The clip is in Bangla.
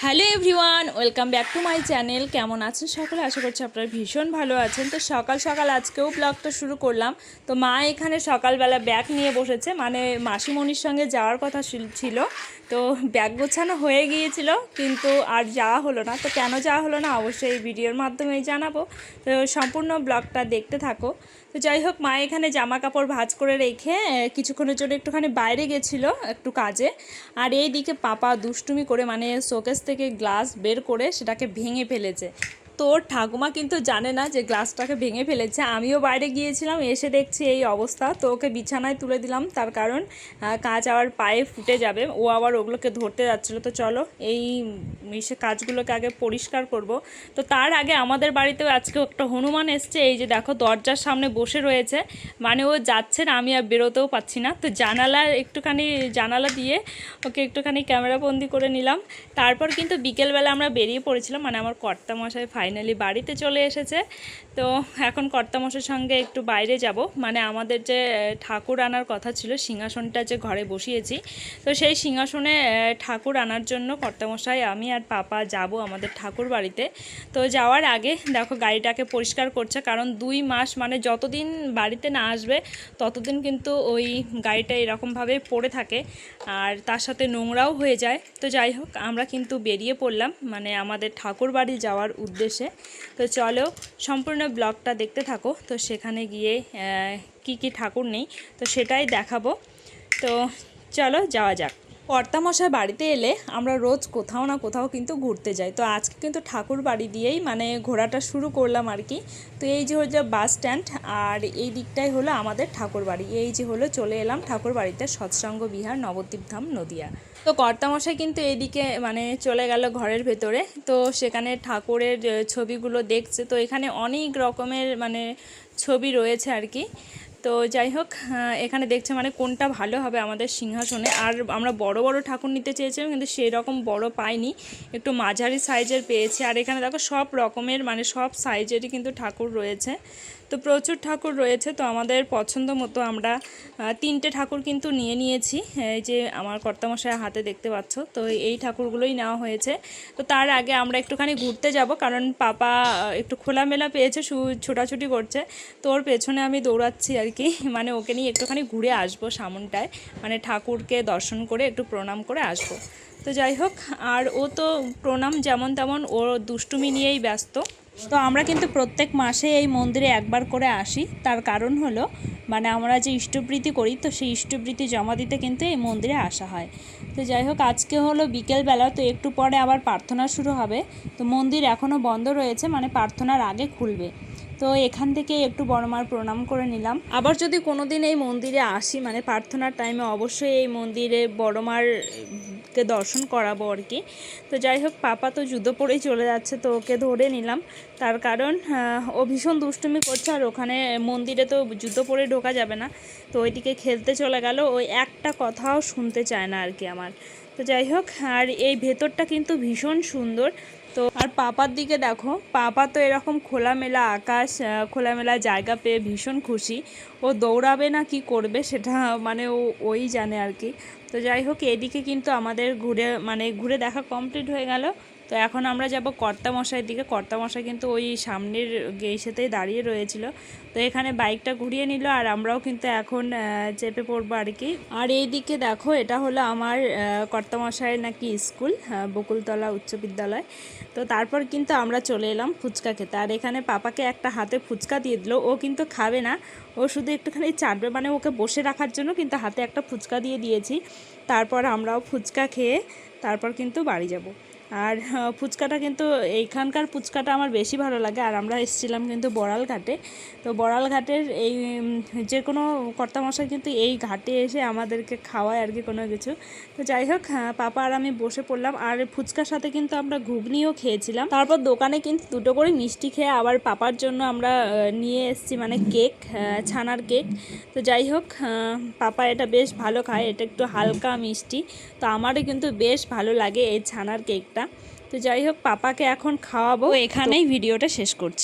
Hello everyone, welcome back to my channel. কেমন আছেন সকলে? আশা করছি আপনারা ভীষণ ভালো আছেন। তো সকাল সকাল আজকেও ব্লগটা শুরু করলাম। তো মা এখানে সকালবেলা ব্যাগ নিয়ে বসেছে, মানে মাসিমণির সঙ্গে যাওয়ার কথা ছিল। তো ব্যাগ গোছানো হয়ে গিয়েছিল, কিন্তু আর যাওয়া হলো না। তো কেন যাওয়া হলো না অবশ্যই এই ভিডিওর মাধ্যমেই জানাবো। তো সম্পূর্ণ ব্লগটা দেখতে থাকো। তো যাই হোক, মা এখানে জামা কাপড় ভাঁজ করে রেখে কিছুক্ষণের জন্য একটুখানি বাইরে গেছিলো একটু কাজে। আর এই দিকে পাপা দুষ্টুমি করে, মানে শোকেস থেকে গ্লাস বের করে সেটাকে ভেঙে ফেলেছে। তো ঠাকুমা কিন্তু জানে না যে গ্লাসটাকে ভেঙে ফেলেছে। আমিও বাইরে গিয়েছিলাম, এসে দেখছি এই অবস্থা। তো ওকে বিছানায় তুলে দিলাম, তার কারণ কাঁচ আবার পায়ে ফুটে যাবে। ও আবার ওগুলোকে ধরতে যাচ্ছিলো। তো চলো এই কাজগুলোকে আগে পরিষ্কার করব। তো তার আগে আমাদের বাড়িতেও আজকে একটা হনুমান এসছে। এই যে দেখো, দরজার সামনে বসে রয়েছে, মানে ও যাচ্ছে না, আমি আর বেরোতেও পাচ্ছি না। তো জানালা দিয়ে ওকে একটুখানি ক্যামেরাবন্দি করে নিলাম। তারপর কিন্তু বিকেলবেলা আমরা বেরিয়ে পড়েছিলাম, মানে আমার কর্তামশাই ফাইনালি বাড়িতে চলে এসেছে। তো এখন কর্তামশাইয়ের সঙ্গে একটু বাইরে যাব, মানে আমাদের যে ঠাকুর আনার কথা ছিল, সিংহাসনটা যে ঘরে বসিয়েছি, তো সেই সিংহাসনে ঠাকুর আনার জন্য কর্তামশাই, আমি আর পাপা যাব আমাদের ঠাকুর বাড়িতে। তো যাওয়ার আগে দেখো গাড়িটাকে পরিষ্কার করছে, কারণ 2 মাস মানে যতদিন বাড়িতে না আসবে ততদিন কিন্তু ওই গাড়িটা এরকমভাবে পড়ে থাকে, আর তার সাথে নোংরাও হয়ে যায়। তো যাই হোক, আমরা কিন্তু বেরিয়ে পড়লাম মানে আমাদের ঠাকুর বাড়ি যাওয়ার উদ্দেশ্যে। তো চলো সম্পূর্ণ ব্লগটা দেখতে থাকো। তো সেখানে গিয়ে কি ঠাকুর নেই তো সেটাই দেখাবো। তো চলো যাওয়া যাক। কর্তামশাই বাড়িতে এলে আমরা রোজ কোথাও না কোথাও কিন্তু ঘুরতে যাই। তো আজকে কিন্তু ঠাকুর বাড়ি দিয়েই মানে ঘোরাটা শুরু করলাম আর কি। তো এই যে হচ্ছে বাস স্ট্যান্ড, আর এই দিকটাই হলো আমাদের ঠাকুর বাড়ি। এই যে হলো চলে এলাম ঠাকুর বাড়িতে, সৎসঙ্গ বিহার, নবদ্বীপ ধাম, নদিয়া। তো কর্তামশাই কিন্তু এইদিকে মানে চলে গেল ঘরের ভেতরে। তো সেখানে ঠাকুরের ছবিগুলো দেখছে। তো এখানে অনেক রকমের মানে ছবি রয়েছে আর কি। তো যাই হোক, এখানে দেখছে মানে কোনটা ভালো হবে আমাদের সিংহাসনে। আর আমরা বড় বড় ঠাকুর নিতে চেয়েছিলাম, কিন্তু সেই রকম বড় পাইনি, একটু মাঝারি সাইজের পেয়েছি। আর এখানে দেখো সব রকমের মানে সব সাইজেরই কিন্তু ঠাকুর রয়েছে। তো প্রচুর ঠাকুর রয়েছে। তো আমাদের পছন্দ মতো আমরা 3টে ঠাকুর কিন্তু নিয়েছি। এই যে আমার কর্তামশাই হাতে দেখতে পাচ্ছ, তো এই ঠাকুরগুলোই নেওয়া হয়েছে। তো তার আগে আমরা একটুখানি ঘুরতে যাব, কারণ পাপা একটু খোলামেলা পেয়েছে, ছোটাছুটি করছে। তো ওর পেছনে আমি দৌড়াচ্ছি আর কি, মানে ওকে নিয়ে একটুখানি ঘুরে আসবো সামনটায়, মানে ঠাকুরকে দর্শন করে একটু প্রণাম করে আসবো। তো যাই হোক, আর ও তো প্রণাম যেমন তেমন, ওর দুষ্টুমি নিয়েই ব্যস্ত। তো আমরা কিন্তু প্রত্যেক মাসে এই মন্দিরে একবার করে আসি। তার কারণ হলো মানে আমরা যে ইষ্টবৃত্তি করি, তো সেই ইষ্টবৃত্তি জমা দিতে কিন্তু এই মন্দিরে আসা হয়। তো যাই হোক, আজকে হলো বিকেলবেলা, তো একটু পরে আবার প্রার্থনা শুরু হবে। তো মন্দির এখনও বন্ধ রয়েছে, মানে প্রার্থনার আগে খুলবে। তো এখান থেকে একটু বড়মার প্রণাম করে নিলাম। আবার যদি কোনো দিন এই মন্দিরে আসি, মানে প্রার্থনার টাইমে অবশ্যই এই মন্দিরে বড়মারকে দর্শন করাবো আর কি। তো যাই হোক, পাপা তো জুতো পরেই চলে যাচ্ছে, তো ওকে ধরে নিলাম। তার কারণ ও ভীষণ দুষ্টুমি করছে, আর ওখানে মন্দিরে তো জুতো পরে ঢোকা যাবে না। তো ওইদিকে খেলতে চলে গেল, ওই একটা কথাও শুনতে চায় না আর কি আমার। তো যাই হোক, আর এই ভেতরটা কিন্তু ভীষণ সুন্দর। তো আর পাপার দিকে দেখো, পাপা তো এরকম খোলামেলা আকাশ, খোলামেলা জায়গা পেয়ে ভীষণ খুশি। ও দৌড়াবে না কি করবে সেটা মানে ওই জানে আর কি। তো যাই হোক, এদিকে কিন্তু আমাদের ঘুরে দেখা কমপ্লিট হয়ে গেল। তো এখন আমরা যাব কর্তামশাইয়ের দিকে। কর্তামশাই কিন্তু ওই সামনের গেইটেতেই দাঁড়িয়ে রয়েছিল। তো এখানে বাইকটা ঘুরিয়ে নিল, আর আমরাও কিন্তু এখন চেপে পড়বো আর কি। আর এই দিকে দেখো, এটা হলো আমার কর্তামশাইয়ের নাকি স্কুল, বকুলতলা উচ্চ বিদ্যালয়। তো তারপর কিন্তু আমরা চলে এলাম ফুচকা খেতে। আর এখানে পাপাকে একটা হাতে ফুচকা দিয়ে দিল, ও কিন্তু খাবে না, ও শুধু একটুখানি চাটবে, মানে ওকে বসে রাখার জন্য কিন্তু হাতে একটা ফুচকা দিয়ে দিয়েছি। তারপর আমরাও ফুচকা খেয়ে তারপর কিন্তু বাড়ি যাব। আর ফুচকাটা কিন্তু এইখানকার ফুচকাটা আমার বেশি ভালো লাগে। আর আমরা এসেছিলাম কিন্তু বড়ালঘাটে। তো বড়ালঘাটের এই যে কোনো কর্তামশাই কিন্তু এই ঘাটে এসে আমাদেরকে খাওয়ায় আর কি কোনো কিছু। তো যাই হোক, পাপা আর আমি বসে পড়লাম, আর ফুচকার সাথে কিন্তু আমরা ঘুগনিও খেয়েছিলাম। তারপর দোকানে কিন্তু 2টো করে মিষ্টি খেয়ে আবার পাপার জন্য আমরা নিয়ে এসেছি মানে কেক, ছানার কেক। তো যাই হোক, পাপা এটা বেশ ভালো খায়, এটা একটু হালকা মিষ্টি। তো আমারও কিন্তু বেশ ভালো লাগে এই ছানার কেকটা। তো যাই হোক, পাপাকে এখন খাওয়াবো। এখানেই ভিডিওটা শেষ করছি।